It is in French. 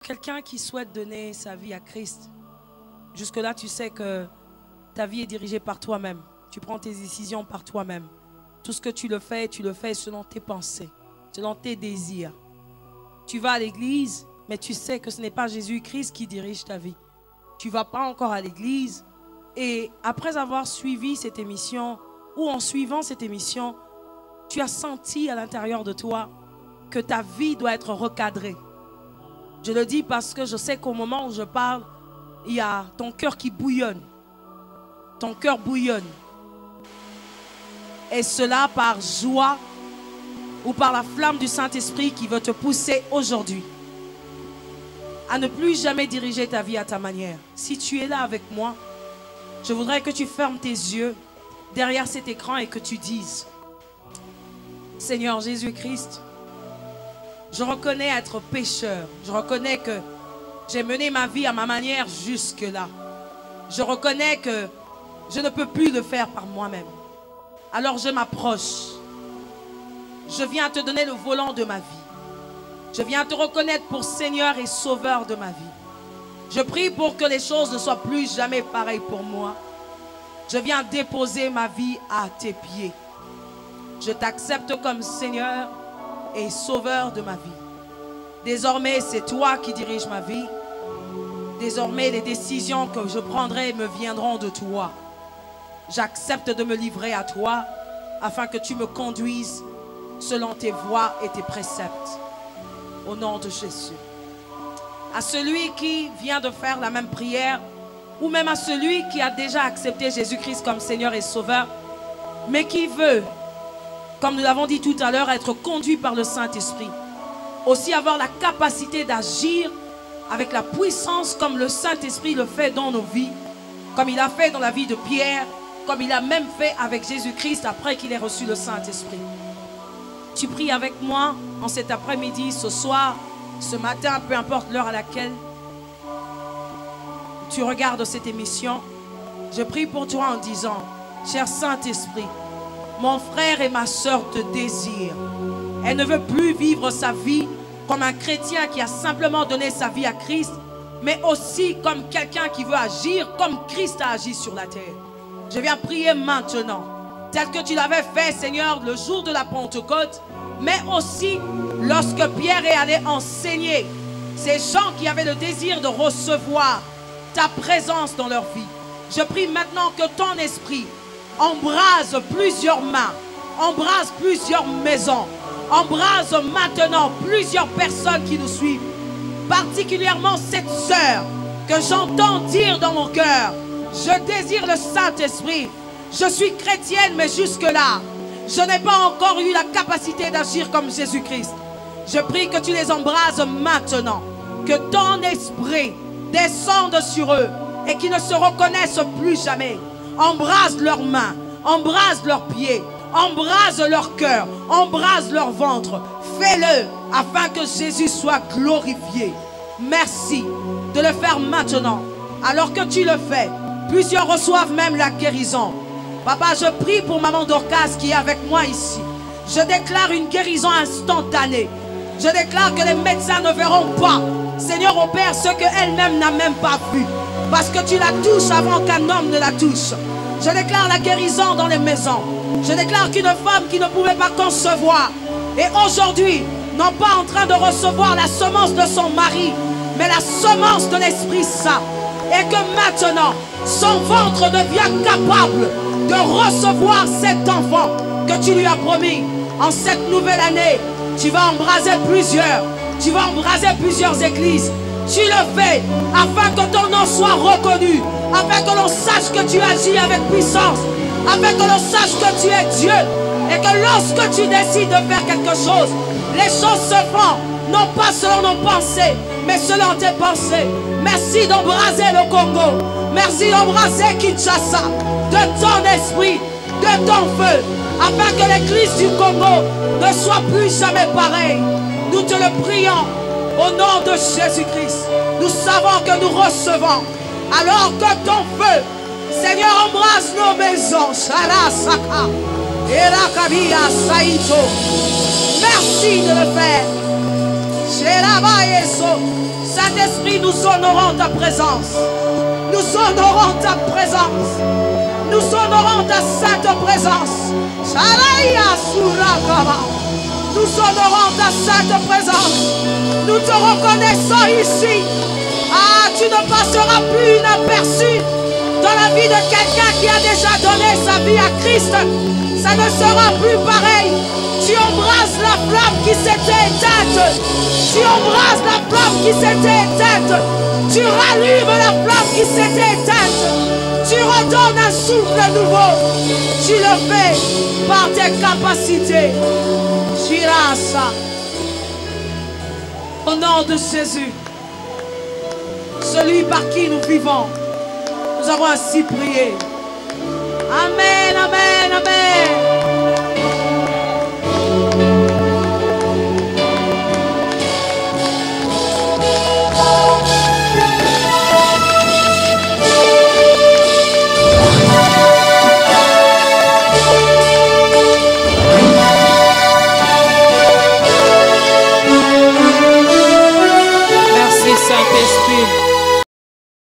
quelqu'un qui souhaite donner sa vie à Christ, jusque-là, tu sais que ta vie est dirigée par toi-même. Tu prends tes décisions par toi-même. Tout ce que tu le fais selon tes pensées, selon tes désirs. Tu vas à l'église, mais tu sais que ce n'est pas Jésus-Christ qui dirige ta vie. Tu ne vas pas encore à l'église. Et après avoir suivi cette émission, ou en suivant cette émission, tu as senti à l'intérieur de toi que ta vie doit être recadrée. Je le dis parce que je sais qu'au moment où je parle, il y a ton cœur qui bouillonne. Ton cœur bouillonne. Et cela par joie ou par la flamme du Saint-Esprit qui veut te pousser aujourd'hui à ne plus jamais diriger ta vie à ta manière. Si tu es là avec moi, je voudrais que tu fermes tes yeux derrière cet écran et que tu dises: Seigneur Jésus-Christ, je reconnais être pécheur. Je reconnais que j'ai mené ma vie à ma manière jusque-là. Je reconnais que je ne peux plus le faire par moi-même. Alors je m'approche. Je viens te donner le volant de ma vie. Je viens te reconnaître pour Seigneur et Sauveur de ma vie. Je prie pour que les choses ne soient plus jamais pareilles pour moi. Je viens déposer ma vie à tes pieds. Je t'accepte comme Seigneur et Sauveur de ma vie. Désormais, c'est toi qui diriges ma vie. Désormais, les décisions que je prendrai me viendront de toi. J'accepte de me livrer à toi afin que tu me conduises selon tes voies et tes préceptes. Au nom de Jésus. À celui qui vient de faire la même prière, ou même à celui qui a déjà accepté Jésus-Christ comme Seigneur et Sauveur, mais qui veut, comme nous l'avons dit tout à l'heure, être conduit par le Saint-Esprit. Aussi avoir la capacité d'agir avec la puissance comme le Saint-Esprit le fait dans nos vies, comme il a fait dans la vie de Pierre, comme il a même fait avec Jésus-Christ après qu'il ait reçu le Saint-Esprit. Tu pries avec moi en cet après-midi, ce soir, ce matin, peu importe l'heure à laquelle tu regardes cette émission. Je prie pour toi en disant: cher Saint-Esprit, mon frère et ma soeur te désirent. Elle ne veut plus vivre sa vie comme un chrétien qui a simplement donné sa vie à Christ, mais aussi comme quelqu'un qui veut agir comme Christ a agi sur la terre. Je viens prier maintenant, tel que tu l'avais fait, Seigneur, le jour de la Pentecôte, mais aussi lorsque Pierre est allé enseigner ces gens qui avaient le désir de recevoir ta présence dans leur vie. Je prie maintenant que ton esprit embrase plusieurs mains, embrase plusieurs maisons, embrase maintenant plusieurs personnes qui nous suivent, particulièrement cette sœur que j'entends dire dans mon cœur: je désire le Saint-Esprit, je suis chrétienne mais jusque-là je n'ai pas encore eu la capacité d'agir comme Jésus-Christ. Je prie que tu les embrases maintenant, que ton esprit descende sur eux et qu'ils ne se reconnaissent plus jamais. Embrase leurs mains, embrase leurs pieds, embrase leur cœur, embrase leur ventre. Fais-le afin que Jésus soit glorifié. Merci de le faire maintenant. Alors que tu le fais, plusieurs reçoivent même la guérison. Papa, je prie pour maman Dorcas qui est avec moi ici. Je déclare une guérison instantanée. Je déclare que les médecins ne verront pas, Seigneur, au Père, ce qu'elle-même n'a même pas vu. Parce que tu la touches avant qu'un homme ne la touche. Je déclare la guérison dans les maisons. Je déclare qu'une femme qui ne pouvait pas concevoir est aujourd'hui non pas en train de recevoir la semence de son mari, mais la semence de l'Esprit Saint. Et que maintenant, son ventre devient capable de recevoir cet enfant que tu lui as promis. En cette nouvelle année, tu vas embraser plusieurs églises. Tu le fais afin que ton nom soit reconnu, afin que l'on sache que tu agis avec puissance, afin que l'on sache que tu es Dieu, et que lorsque tu décides de faire quelque chose, les choses se font, non pas selon nos pensées, mais selon tes pensées. Merci d'embraser le Congo, merci d'embraser Kinshasa, de ton esprit, de ton feu, afin que l'église du Congo ne soit plus jamais pareille. Nous te le prions au nom de Jésus-Christ. Nous savons que nous recevons, alors que ton feu, Seigneur, embrasse nos maisons. Merci de le faire. Saint-Esprit, nous honorons ta présence. Nous honorons ta présence. Nous honorons ta sainte présence. Nous honorons ta sainte présence. Nous te reconnaissons ici. Ah, tu ne passeras plus inaperçu dans la vie de quelqu'un qui a déjà donné sa vie à Christ. Ça ne sera plus pareil. Tu embrasses la flamme qui s'était éteinte. Tu embrasses la flamme qui s'était éteinte. Tu rallumes la flamme qui s'était éteinte. Tu redonnes un souffle nouveau. Tu le fais par tes capacités. Jirasa. Au nom de Jésus, celui par qui nous vivons, nous avons ainsi prié. Amen, amen, amen.